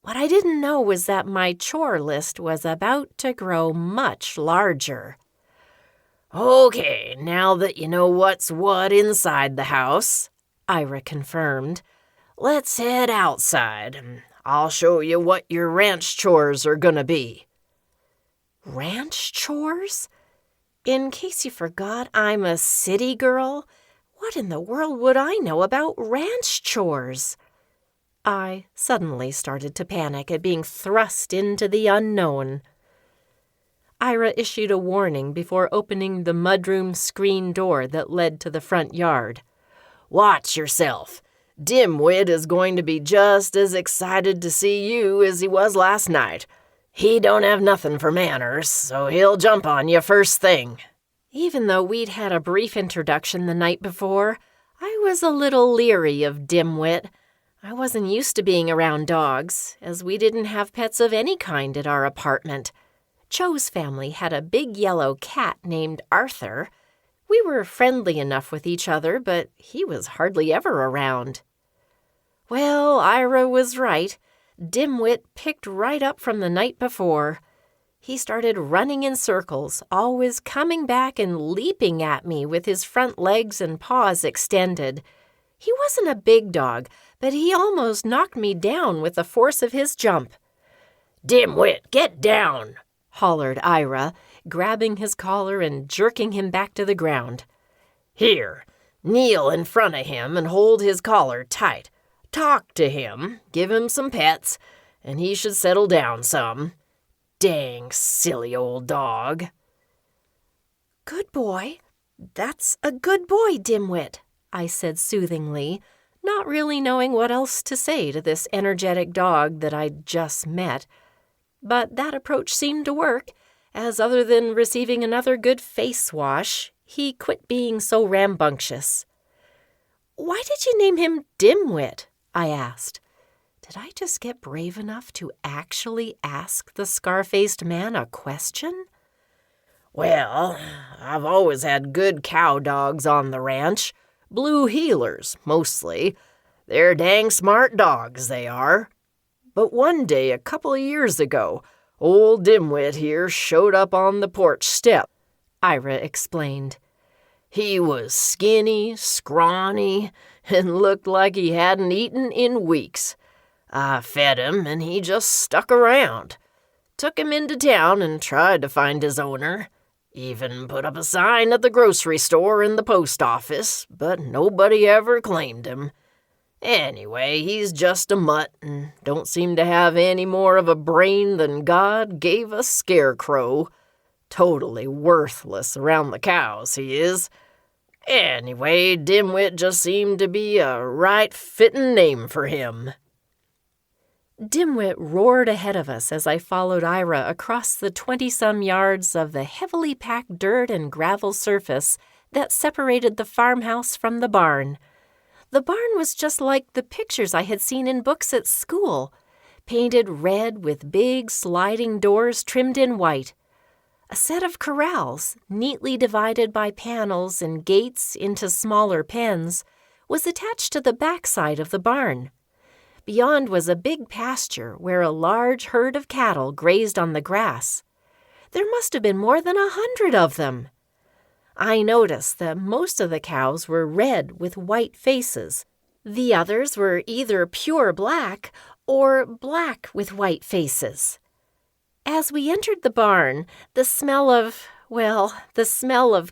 What I didn't know was that my chore list was about to grow much larger. Okay, now that you know what's what inside the house, Ira confirmed, let's head outside. I'll show you what your ranch chores are gonna be. Ranch chores? In case you forgot, I'm a city girl. What in the world would I know about ranch chores? I suddenly started to panic at being thrust into the unknown. Ira issued a warning before opening the mudroom screen door that led to the front yard. Watch yourself. Dimwit is going to be just as excited to see you as he was last night. He don't have nothing for manners, so he'll jump on you first thing. Even though we'd had a brief introduction the night before, I was a little leery of Dimwit. I wasn't used to being around dogs, as we didn't have pets of any kind at our apartment. Joe's family had a big yellow cat named Arthur. We were friendly enough with each other, but he was hardly ever around. Well, Ira was right. Dimwit picked right up from the night before. He started running in circles, always coming back and leaping at me with his front legs and paws extended. He wasn't a big dog, but he almost knocked me down with the force of his jump. Dimwit, get down, hollered Ira, grabbing his collar and jerking him back to the ground. Here, kneel in front of him and hold his collar tight. Talk to him, give him some pets, and he should settle down some. Dang silly old dog. Good boy. That's a good boy, Dimwit, I said soothingly, not really knowing what else to say to this energetic dog that I'd just met. But that approach seemed to work, as other than receiving another good face wash, he quit being so rambunctious. Why did you name him Dimwit? I asked. Did I just get brave enough to actually ask the scar-faced man a question? Well, I've always had good cow dogs on the ranch. Blue heelers, mostly. They're dang smart dogs, they are. But one day, a couple of years ago, old Dimwit here showed up on the porch step, Ira explained. He was skinny, scrawny, and looked like he hadn't eaten in weeks. I fed him, and he just stuck around. Took him into town and tried to find his owner. Even put up a sign at the grocery store and the post office, but nobody ever claimed him. Anyway, he's just a mutt and don't seem to have any more of a brain than God gave a scarecrow. Totally worthless around the cows, he is. Anyway, Dimwit just seemed to be a right fitting name for him. Dimwit roared ahead of us as I followed Ira across the 20-some yards of the heavily packed dirt and gravel surface that separated the farmhouse from the barn. The barn was just like the pictures I had seen in books at school, painted red with big sliding doors trimmed in white. A set of corrals, neatly divided by panels and gates into smaller pens, was attached to the backside of the barn. Beyond was a big pasture where a large herd of cattle grazed on the grass. There must have been more than 100 of them. I noticed that most of the cows were red with white faces. The others were either pure black or black with white faces. As we entered the barn, the smell of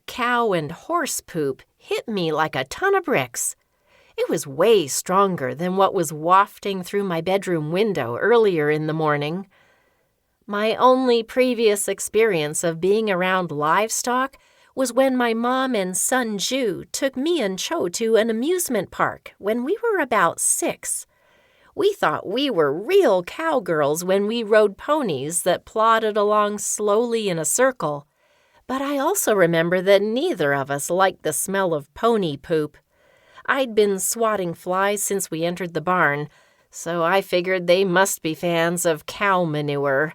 cow and horse poop hit me like a ton of bricks. It was way stronger than what was wafting through my bedroom window earlier in the morning. My only previous experience of being around livestock was when my mom and son Ju took me and Cho to an amusement park when we were about 6. We thought we were real cowgirls when we rode ponies that plodded along slowly in a circle, but I also remember that neither of us liked the smell of pony poop. I'd been swatting flies since we entered the barn, so I figured they must be fans of cow manure.